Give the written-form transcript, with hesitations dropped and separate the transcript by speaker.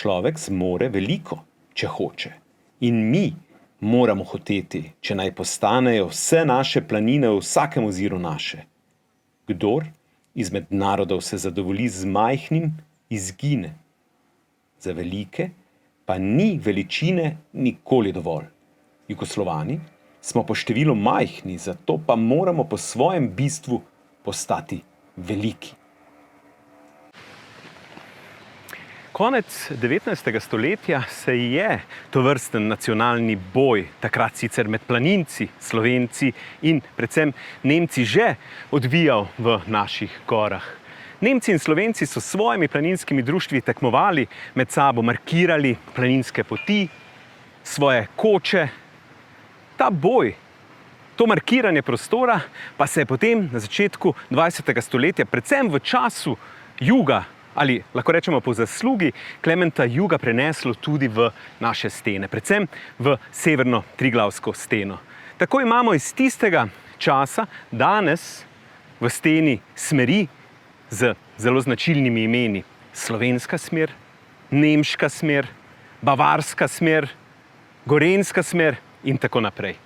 Speaker 1: človek zmore veliko, če hoče. In mi moramo hoteti, če naj postanejo vse naše planine v vsakem oziru naše. Kdor izmed narodov se zadovolji z majhnim, izgine. Za velike pa ni veličine nikoli dovolj. Jugoslovani smo po številu majhni, zato pa moramo po svojem bistvu postati veliki. Konec 19. stoletja se je tovrsten nacionalni boj, takrat sicer med planinci, Slovenci in predvsem Nemci, že odvijal v naših gorah. Nemci in Slovenci so s svojimi planinskimi društvi tekmovali, med sabo markirali planinske poti, svoje koče. Ta boj, to markiranje prostora pa se je potem na začetku 20. stoletja, predvsem v času juga, ali lahko rečemo po zaslugi Klementa Juga, preneslo tudi v naše stene, predvsem v severno Triglavsko steno. Tako imamo iz tistega časa danes v steni smeri z zelo značilnimi imeni: slovenska smer, nemška smer, bavarska smer, gorenjska smer in tako naprej.